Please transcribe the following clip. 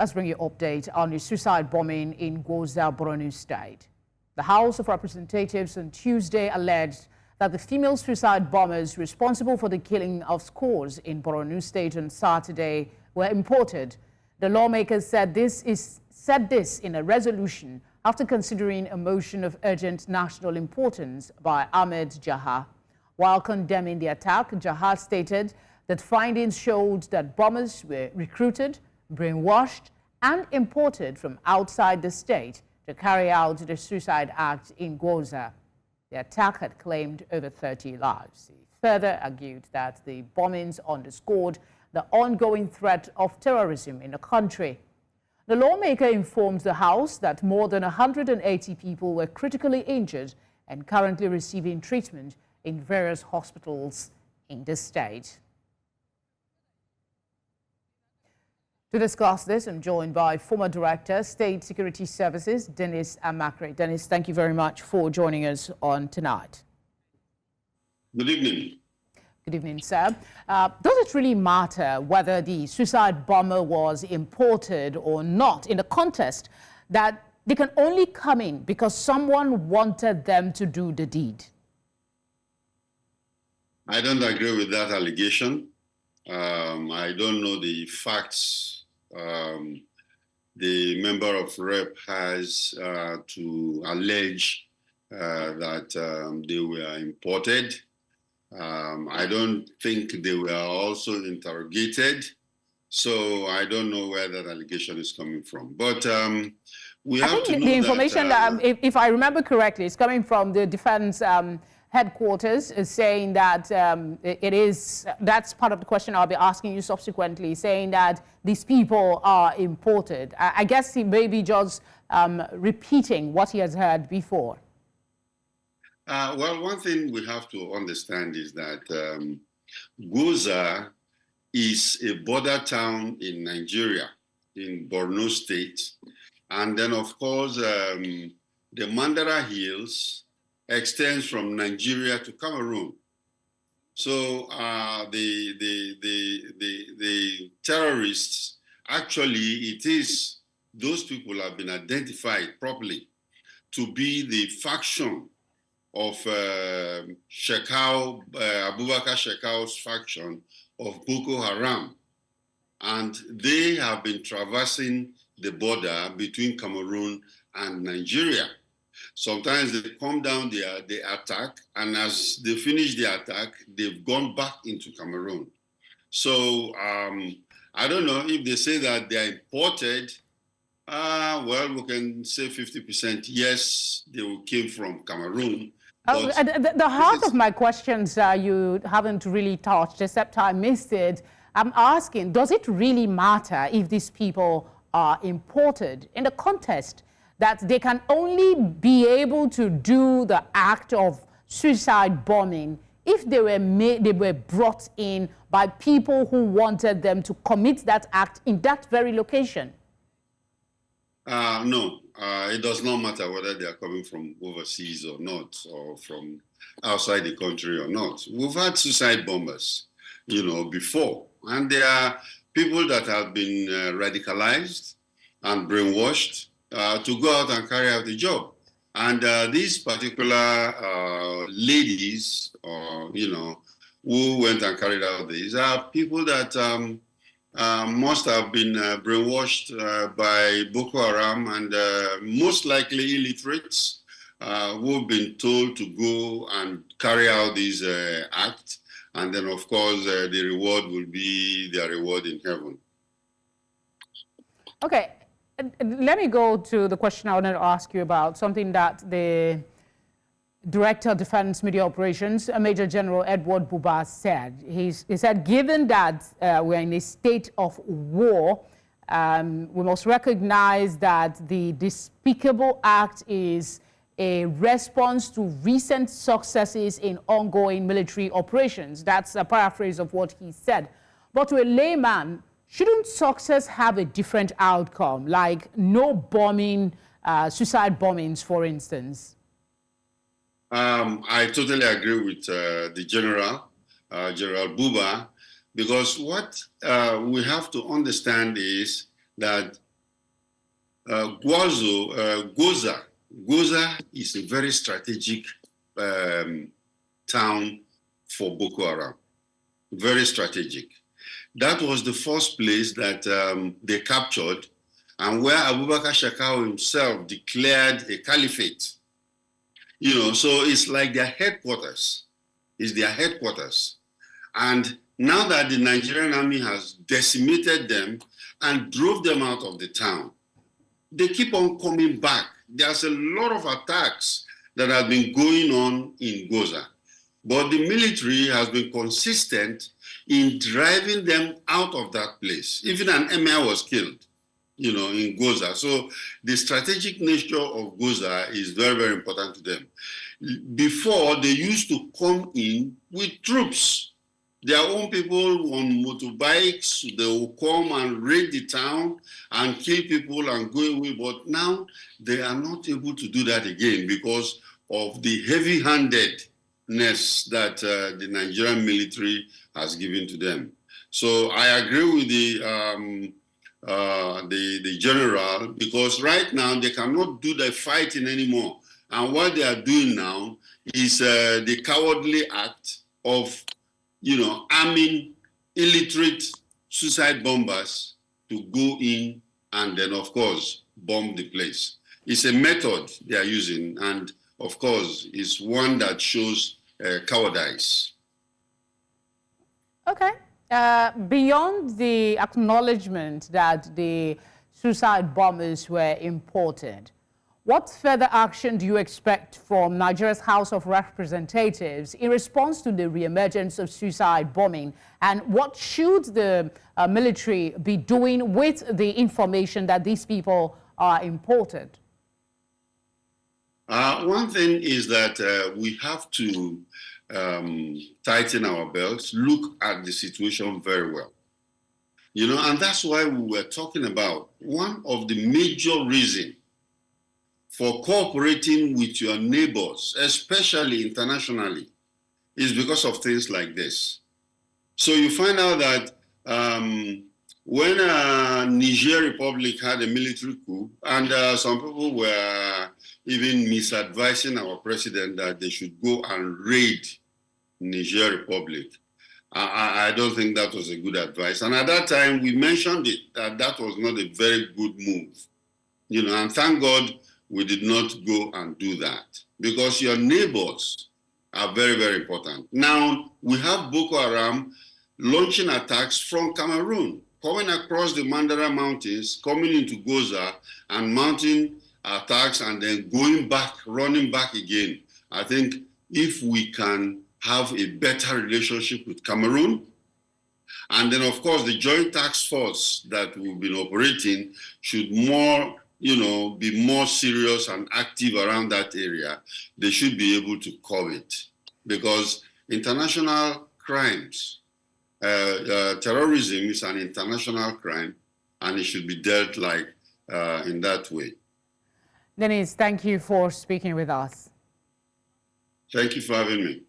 Let's bring you an update on the suicide bombing in Gwoza, Borno State. The House of Representatives on Tuesday alleged that the female suicide bombers responsible for the killing of scores in Borno State on Saturday were imported. The lawmakers said this in a resolution after considering a motion of urgent national importance by Ahmed Jaha. While condemning the attack, Jaha stated that findings showed that bombers were recruited, brainwashed, and imported from outside the state to carry out the suicide act in Goza. The attack had claimed over 30 lives. He further argued that the bombings underscored the ongoing threat of terrorism in the country. The lawmaker informed the House that more than 180 people were critically injured and currently receiving treatment in various hospitals in the state. To discuss this, I'm joined by former Director, State Security Services, Dennis Amachree. Dennis, thank you very much for joining us on tonight. Good evening. Good evening, sir. Does it really matter whether the suicide bomber was imported or not in the context that they can only come in because someone wanted them to do the deed? I don't agree with that allegation. I don't know the facts the member of Rep has to allege that they were imported. I don't think they were also interrogated. So I don't know where that allegation is coming from. But we have to know the information that, if I remember correctly, is coming from the defense headquarters, is saying that that's part of the question I'll be asking you subsequently, saying that these people are imported. I guess he may be just repeating what he has heard before. Well, one thing we have to understand is that Goza is a border town in Nigeria, in Borno State. And then, of course, the Mandara Hills extends from Nigeria to Cameroon. So the terrorists, actually, those people have been identified properly to be the faction of Abubakar Shekau's faction of Boko Haram. And they have been traversing the border between Cameroon and Nigeria. Sometimes they come down there, they attack, and as they finish the attack, they've gone back into Cameroon. So I don't know if they say that they are imported. Well, we can say 50% yes, they came from Cameroon. The heart of my questions you haven't really touched, except I missed it. I'm asking, does it really matter if these people are imported in the context that they can only be able to do the act of suicide bombing if they were brought in by people who wanted them to commit that act in that very location? No, it does not matter whether they are coming from overseas or not, or from outside the country or not. We've had suicide bombers, before. And there are people that have been radicalized and brainwashed to go out and carry out the job. And these particular ladies, who went and carried out these, are people that must have been brainwashed by Boko Haram and most likely illiterates who have been told to go and carry out these acts. And then, of course, the reward will be their reward in heaven. Okay. Let me go to the question I wanted to ask you about, something that the Director of Defense Media Operations, Major General Edward Buba, said. He said, given that we're in a state of war, we must recognize that the despicable act is a response to recent successes in ongoing military operations. That's a paraphrase of what he said. But to a layman, shouldn't success have a different outcome, like no bombing, suicide bombings, for instance? I totally agree with the General Buba, because what we have to understand is that Goza. Goza is a very strategic town for Boko Haram. Very strategic. That was the first place that they captured, and where Abubakar Shakau himself declared a caliphate. You know, so it's like their headquarters. It's their headquarters. And now that the Nigerian army has decimated them and drove them out of the town, they keep on coming back. There's a lot of attacks that have been going on in Goza. But the military has been consistent in driving them out of that place. Even an emir was killed, you know, in Goza. So the strategic nature of Goza is very, very important to them. Before, they used to come in with troops. Their own people on motorbikes, they will come and raid the town and kill people and go away. But now they are not able to do that again because of the heavy-handedness that the Nigerian military has given to them. So I agree with the general, because right now they cannot do the fighting anymore. And what they are doing now is the cowardly act of, you know, arming illiterate suicide bombers to go in and then, of course, bomb the place. It's a method they are using, and of course, it's one that shows cowardice. Okay. Beyond the acknowledgement that the suicide bombers were imported, what further action do you expect from Nigeria's House of Representatives in response to the reemergence of suicide bombing? And what should the military be doing with the information that these people are imported? One thing is that we have to tighten our belts, look at the situation very well. You know, and that's why we were talking about one of the major reasons for cooperating with your neighbors, especially internationally, is because of things like this. So you find out that when Niger Republic had a military coup, and some people were even misadvising our president that they should go and raid Niger Republic, I don't think that was a good advice. And at that time, we mentioned it, that that was not a very good move. You know, and thank God we did not go and do that, because your neighbors are very, very important. Now, we have Boko Haram launching attacks from Cameroon, coming across the Mandara Mountains, coming into Goza and mounting attacks and then going back, running back again. I think if we can have a better relationship with Cameroon, and then of course the joint task force that we've been operating should more, you know, be more serious and active around that area, they should be able to curb it. Because international crimes, terrorism is an international crime, and it should be dealt like in that way. Dennis, thank you for speaking with us. Thank you for having me.